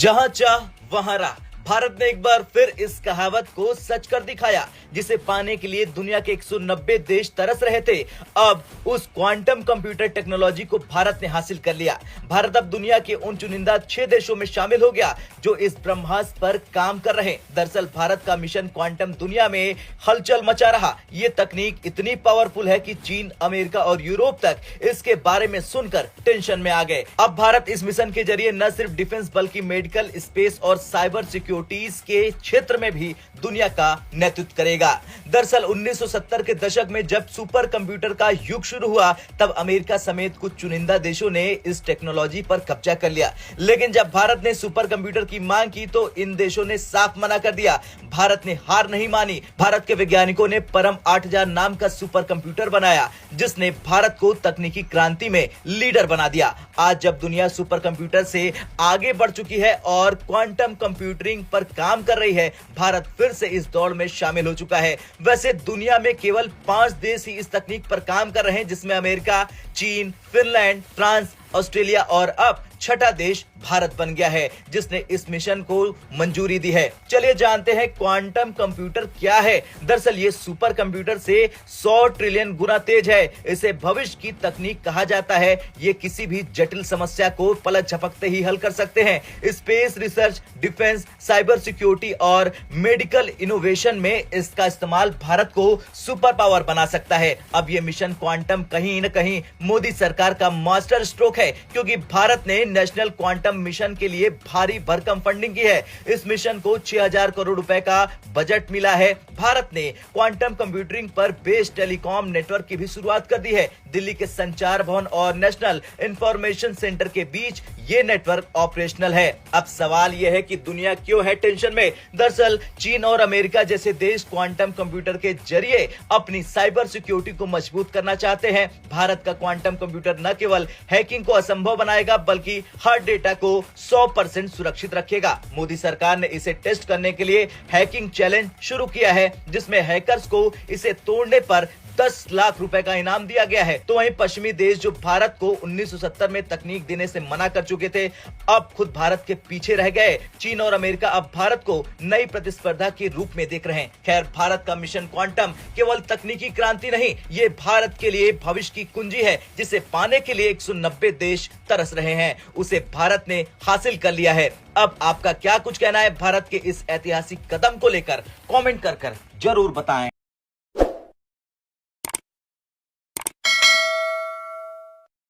जहां चाह वहां राह। भारत ने एक बार फिर इस कहावत को सच कर दिखाया, जिसे पाने के लिए दुनिया के 190 देश तरस रहे थे। अब उस क्वांटम कंप्यूटर टेक्नोलॉजी को भारत ने हासिल कर लिया। भारत अब दुनिया के उन चुनिंदा 6 देशों में शामिल हो गया जो इस ब्रह्मास्त्र पर काम कर रहे हैं। दरअसल भारत का मिशन क्वांटम दुनिया में हलचल मचा रहा। ये तकनीक इतनी पावरफुल है कि चीन, अमेरिका और यूरोप तक इसके बारे में सुनकर टेंशन में आ गए। अब भारत इस मिशन के जरिए न सिर्फ डिफेंस बल्कि मेडिकल, स्पेस और साइबर सिक्योरिटी के क्षेत्र में भी दुनिया का नेतृत्व करेगा। दरअसल 1970 के दशक में जब सुपर कंप्यूटर का युग शुरू हुआ, तब अमेरिका समेत कुछ चुनिंदा देशों ने इस टेक्नोलॉजी पर कब्जा कर लिया। लेकिन जब भारत ने सुपर कंप्यूटर की मांग की तो इन देशों ने साफ मना कर दिया। भारत ने हार नहीं मानी। भारत के वैज्ञानिकों ने परम 8000 नाम का सुपर कंप्यूटर बनाया, जिसने भारत को तकनीकी क्रांति में लीडर बना दिया। आज जब दुनिया सुपर कंप्यूटर से आगे बढ़ चुकी है और क्वांटम कंप्यूटिंग पर काम कर रही है, भारत फिर से इस दौड़ में शामिल हो चुका है। वैसे दुनिया में केवल 5 देश ही इस तकनीक पर काम कर रहे हैं, जिसमें अमेरिका, चीन, फिनलैंड, फ्रांस, ऑस्ट्रेलिया और अब छठा देश भारत बन गया है, जिसने इस मिशन को मंजूरी दी है। चलिए जानते हैं क्वांटम कंप्यूटर क्या है। दरअसल ये सुपर कंप्यूटर से 100 ट्रिलियन गुना तेज है। इसे भविष्य की तकनीक कहा जाता है। ये किसी भी जटिल समस्या को पलक झपकते ही हल कर सकते हैं। Space research, defence, cyber security और मेडिकल इनोवेशन में इसका इस्तेमाल भारत को सुपर पावर बना सकता है। अब ये मिशन क्वांटम कहीं न कहीं मोदी सरकार का मास्टर स्ट्रोक है, क्योंकि भारत ने नेशनल क्वांटम मिशन के लिए भारी भरकम फंडिंग की है। इस मिशन को 6000 करोड़ रुपए का बजट मिला है। भारत ने क्वांटम कंप्यूटिंग पर बेस्ड टेलीकॉम नेटवर्क की भी शुरुआत कर दी है। दिल्ली के संचार भवन और नेशनल इंफॉर्मेशन सेंटर के बीच ये नेटवर्क ऑपरेशनल है। अब सवाल यह है कि दुनिया क्यों है टेंशन में। दरअसल चीन और अमेरिका जैसे देश क्वांटम कंप्यूटर के जरिए अपनी साइबर सिक्योरिटी को मजबूत करना चाहते हैं। भारत का क्वांटम कंप्यूटर न केवल हैकिंग को असंभव बनाएगा, बल्कि हर डेटा को 100% सुरक्षित रखेगा। मोदी सरकार ने इसे टेस्ट करने के लिए हैकिंग चैलेंज शुरू किया है, जिसमें हैकर्स को इसे तोड़ने पर 10 लाख रुपए का इनाम दिया गया है। तो वहीं पश्चिमी देश जो भारत को 1970 में तकनीक देने से मना कर चुके थे, अब खुद भारत के पीछे रह गए। चीन और अमेरिका अब भारत को नई प्रतिस्पर्धा के रूप में देख रहे हैं। खैर, भारत का मिशन क्वांटम केवल तकनीकी क्रांति नहीं, ये भारत के लिए भविष्य की कुंजी है, जिसे पाने के लिए 190 देश तरस रहे हैं। उसे भारत ने हासिल कर लिया है। अब आपका क्या कुछ कहना है भारत के इस ऐतिहासिक कदम को लेकर? कमेंट कर जरूर बताएं।